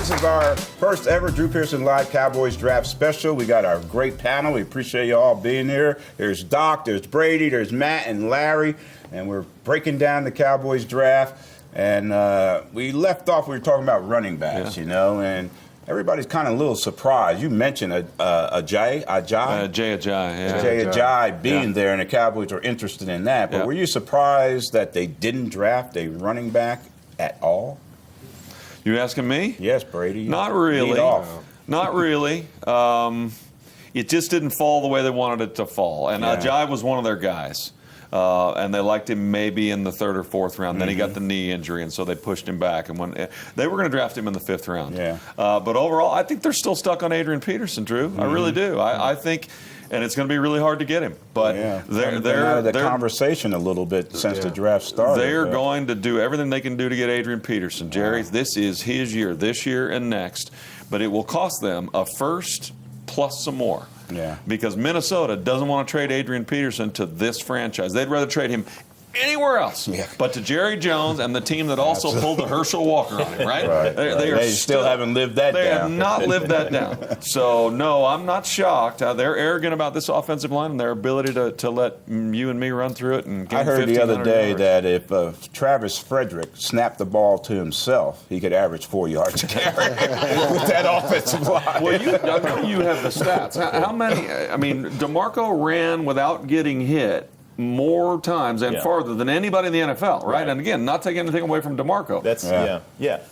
This is our first ever Drew Pearson Live Cowboys Draft Special. We got our great panel. We appreciate you all being here. There's Doc, there's Brady, there's Matt and Larry, and we're breaking down the Cowboys draft. And we left off, we were talking about running backs, you know, and everybody's kind of a little surprised. You mentioned Jay Ajayi being there, and the Cowboys are interested in that. But were you surprised that they didn't draft a running back at all? You asking me? Yes, Brady. Not really. Not really. It just didn't fall the way they wanted it to fall. And Ajayi was one of their guys. And they liked him maybe in the third or fourth round. Then he got the knee injury, and so they pushed him back. And when they were going to draft him in the fifth round. But overall, I think they're still stuck on Adrian Peterson, Drew. I really do. I think, and it's going to be really hard to get him. But they're out of the conversation a little bit since the draft started. They're going to do everything they can do to get Adrian Peterson. Jerry, this is his year, this year and next. But it will cost them a first plus some more. Because Minnesota doesn't want to trade Adrian Peterson to this franchise. They'd rather trade him anywhere else but to Jerry Jones and the team that also pulled the Herschel Walker on him, right? They still haven't lived that down. They have not lived that down. So, no, I'm not shocked. They're arrogant about this offensive line and their ability to let you and me run through it. And I heard the other day that if Travis Frederick snapped the ball to himself, he could average 4 yards a carry with that offensive line. Well, I know you have the stats. How many? I mean, DeMarco ran without getting hit more times and farther than anybody in the NFL, right? And again, not taking anything away from DeMarco. That's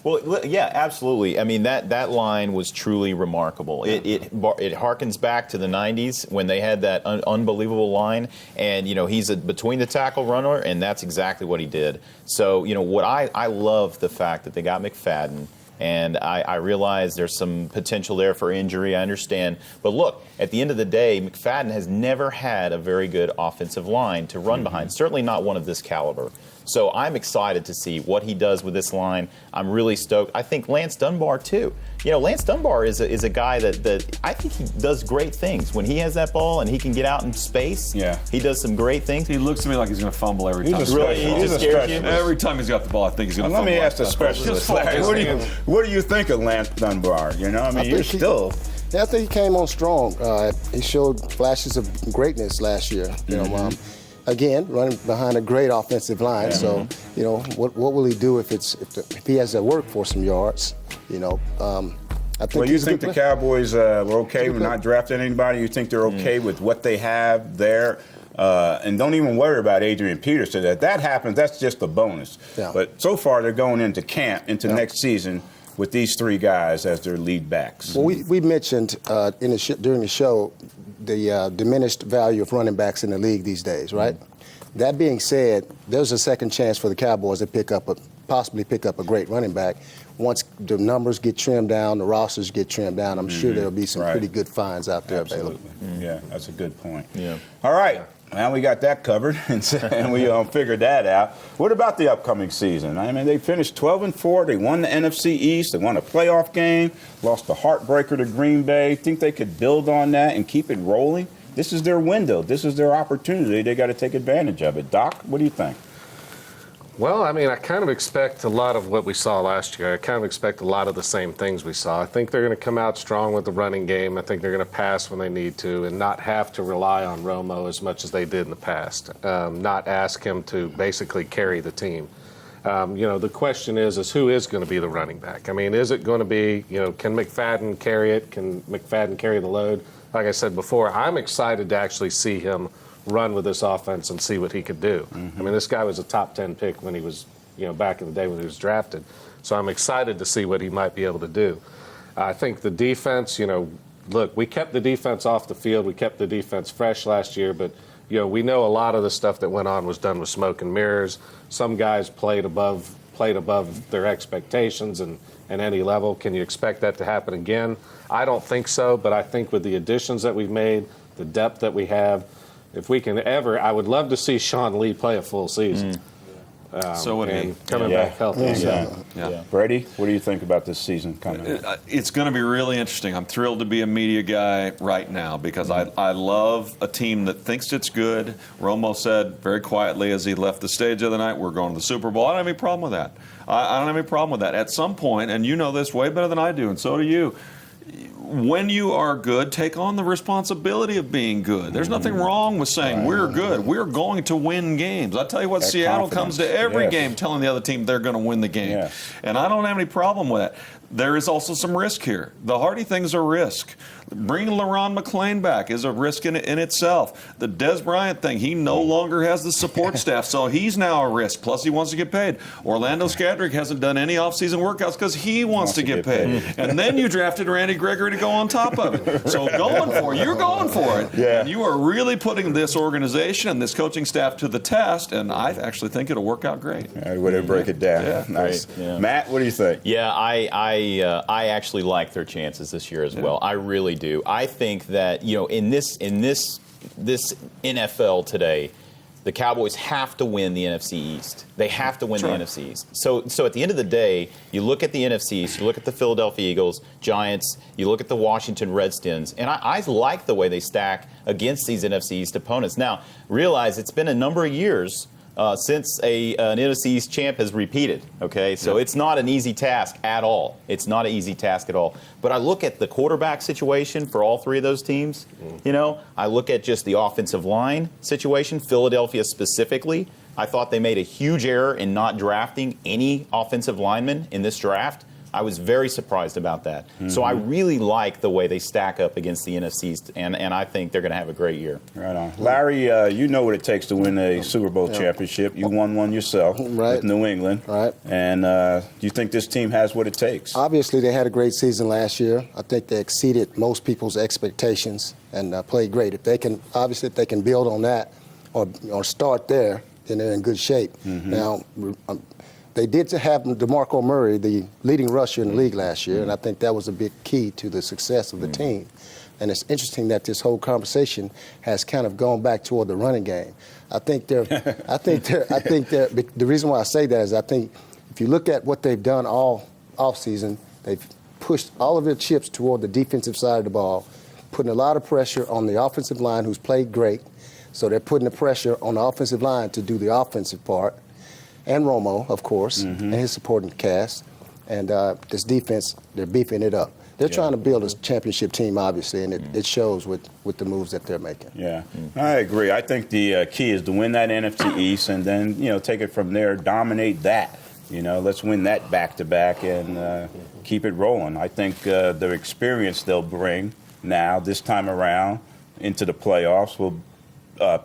Well, absolutely. I mean, that line was truly remarkable. It harkens back to the '90s when they had that unbelievable line, and he's a between the tackle runner, and that's exactly what he did. So what I love the fact that they got McFadden. And I realize there's some potential there for injury, I understand. But look, at the end of the day, McFadden has never had a very good offensive line to run behind, certainly not one of this caliber. So I'm excited to see what he does with this line. I'm really stoked. I think Lance Dunbar, too. Lance Dunbar is a guy that I think he does great things. When he has that ball and he can get out in space, he does some great things. He looks to me like he's going to fumble every time. Every time he's got the ball, I think he's going to fumble. Let me ask the specialist. What do you think of Lance Dunbar? You're still... I think he came on strong. He showed flashes of greatness last year. Again, running behind a great offensive line. So, what will he do if he has to work for some yards? I think you think the Cowboys were okay with not drafting anybody? You think they're okay with what they have there? And don't even worry about Adrian Peterson. If that happens, that's just a bonus. But so far, they're going into camp, into next season, with these three guys as their lead backs. Well, we mentioned during the show the diminished value of running backs in the league these days, right? That being said, there's a second chance for the Cowboys to possibly pick up a great running back. Once the numbers get trimmed down, the rosters get trimmed down, I'm sure there'll be some pretty good finds out there available. Yeah, that's a good point. All right. Now we got that covered, and we figured that out. What about the upcoming season? I mean, they finished 12-4. They won the NFC East. They won a playoff game, lost the heartbreaker to Green Bay. Think they could build on that and keep it rolling? This is their window. This is their opportunity. They got to take advantage of it. Doc, what do you think? Well, I mean, I kind of expect a lot of what we saw last year. I kind of expect a lot of the same things we saw. I think they're going to come out strong with the running game. I think they're going to pass when they need to and not have to rely on Romo as much as they did in the past. Not ask him to basically carry the team. The question is who is going to be the running back? I mean, is it going to be, can McFadden carry it? Can McFadden carry the load? Like I said before, I'm excited to actually see him run with this offense and see what he could do. I mean, this guy was a top 10 pick when he was, back in the day when he was drafted. So I'm excited to see what he might be able to do. I think the defense, look, we kept the defense off the field. We kept the defense fresh last year, but, we know a lot of the stuff that went on was done with smoke and mirrors. Some guys played above their expectations and any level. Can you expect that to happen again? I don't think so, but I think with the additions that we've made, the depth that we have, if we can I would love to see Sean Lee play a full season. So would he. and coming Yeah. back healthy. Yeah. So. Yeah. Brady, what do you think about this season coming up? It's going to be really interesting. I'm thrilled to be a media guy right now because I love a team that thinks it's good. Romo said very quietly as he left the stage the other night, we're going to the Super Bowl. I don't have any problem with that. I don't have any problem with that. At some point, and you know this way better than I do, and so do you, when you are good, take on the responsibility of being good. There's nothing wrong with saying we're good. We're going to win games. I tell you what, That Seattle confidence. comes to every Yes. game telling the other team they're going to win the game. Yes. And I don't have any problem with that. There is also some risk here. The Hardy thing's a risk. Bringing LaRon McClain back is a risk in itself. The Des Bryant thing, he no longer has the support staff, so he's now a risk. Plus, he wants to get paid. Orlando Skadrick hasn't done any offseason workouts because he wants to get paid. And then you drafted Randy Gregory to go on top of it. So you're going for it. Yeah. And you are really putting this organization and this coaching staff to the test, and I actually think it'll work out great. All right, way to break it down. Yeah. Nice. Great. Yeah. Matt, what do you think? Yeah, I actually like their chances this year as well. I really do. I think that in this NFL today, the Cowboys have to win the NFC East. They have to win the NFC East. So at the end of the day, you look at the NFC East, you look at the Philadelphia Eagles, Giants, you look at the Washington Redskins, and I like the way they stack against these NFC East opponents. Now, realize it's been a number of years since an NFC East champ has repeated, okay? So it's not an easy task at all. It's not an easy task at all. But I look at the quarterback situation for all three of those teams. I look at just the offensive line situation, Philadelphia specifically. I thought they made a huge error in not drafting any offensive linemen in this draft. I was very surprised about that. So I really like the way they stack up against the NFC East, and I think they're going to have a great year. Right on. Larry, you know what it takes to win a Super Bowl championship. You won one yourself with New England. Right. And do you think this team has what it takes? Obviously, they had a great season last year. I think they exceeded most people's expectations and played great. If they can build on that or start there, then they're in good shape. Now, they did have DeMarco Murray, the leading rusher in the league last year, and I think that was a big key to the success of the team. And it's interesting that this whole conversation has kind of gone back toward the running game. The reason why I say that is I think if you look at what they've done all offseason, they've pushed all of their chips toward the defensive side of the ball, putting a lot of pressure on the offensive line, who's played great. So they're putting the pressure on the offensive line to do the offensive part. And Romo, of course, and his supporting cast. And this defense, they're beefing it up. They're trying to build a championship team, obviously, and it shows with the moves that they're making. Yeah, I agree. I think the key is to win that NFC East and then, take it from there, dominate that. Let's win that back-to-back and keep it rolling. I think the experience they'll bring now, this time around, into the playoffs will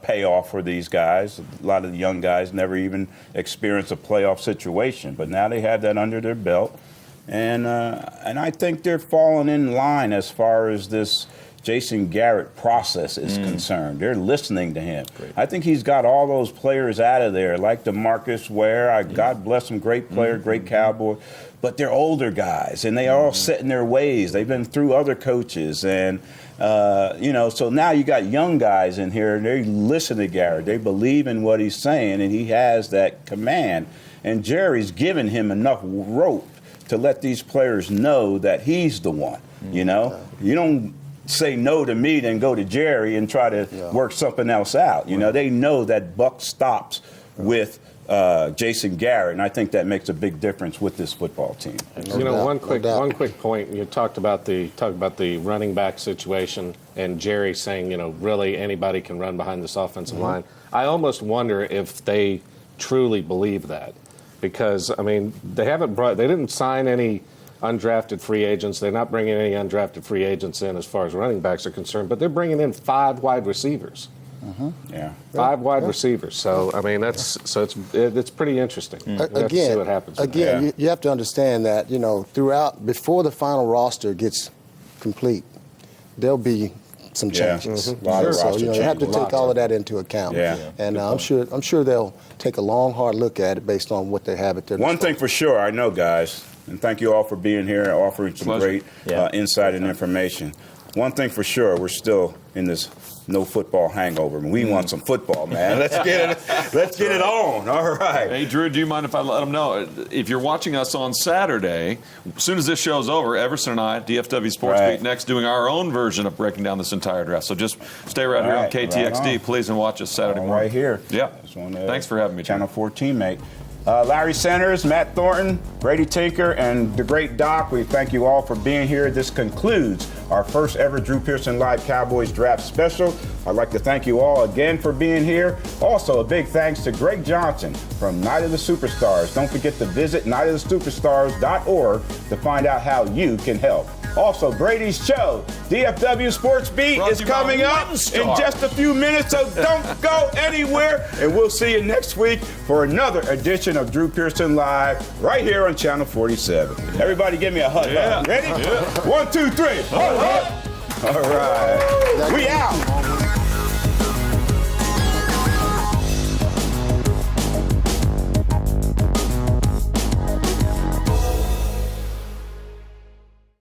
pay off for these guys. A lot of the young guys never even experienced a playoff situation, but now they have that under their belt, and I think they're falling in line as far as this Jason Garrett process is concerned. They're listening to him. Great. I think he's got all those players out of there, like DeMarcus Ware. God bless him, great player, great Cowboy. But they're older guys, and they are all set in their ways. They've been through other coaches, and so now you got young guys in here, and they listen to Garrett. They believe in what he's saying, and he has that command. And Jerry's given him enough rope to let these players know that he's the one. You don't say no to me, then go to Jerry and try to work something else out. They know that buck stops with Jason Garrett, and I think that makes a big difference with this football team. One quick point. You talked about the running back situation, and Jerry saying, really anybody can run behind this offensive line. I almost wonder if they truly believe that, because they didn't sign any undrafted free agents. They're not bringing any undrafted free agents in as far as running backs are concerned, but they're bringing in 5 wide receivers. Yeah, 5 wide receivers. So it's pretty interesting. We have to see what happens. Again, you have to understand that before the final roster gets complete, there'll be some changes. A lot of roster you have to changes. take all of that into account. Yeah. And I'm sure they'll take a long, hard look at it based on what they have at their One thing for sure, I know, guys, and thank you all for being here and offering some Pleasure. great insight and information. one thing for sure, we're still in this no football hangover. We want some football, man. Let's get it on. All right. Hey, Drew, do you mind if I let them know? If you're watching us on Saturday, as soon as this show's over, Everson and I, DFW Sports Beat Next, doing our own version of breaking down this entire draft. So just stay right here on KTXD, please, and watch us Saturday morning. Right here. Yeah. Thanks for having me, Channel 14, mate. Larry Centers, Matt Thornton, Brady Tinker, and the great Doc, we thank you all for being here. This concludes our first ever Drew Pearson Live Cowboys Draft Special. I'd like to thank you all again for being here. Also, a big thanks to Greg Johnson from Night of the Superstars. Don't forget to visit nightofthesuperstars.org to find out how you can help. Also, Brady's show, DFW Sports Beat, is coming up in just a few minutes, so don't go anywhere. And we'll see you next week for another edition of Drew Pearson Live right here on Channel 47. Everybody give me a hug. Ready? 1, 2, 3. Hug. All right. We out.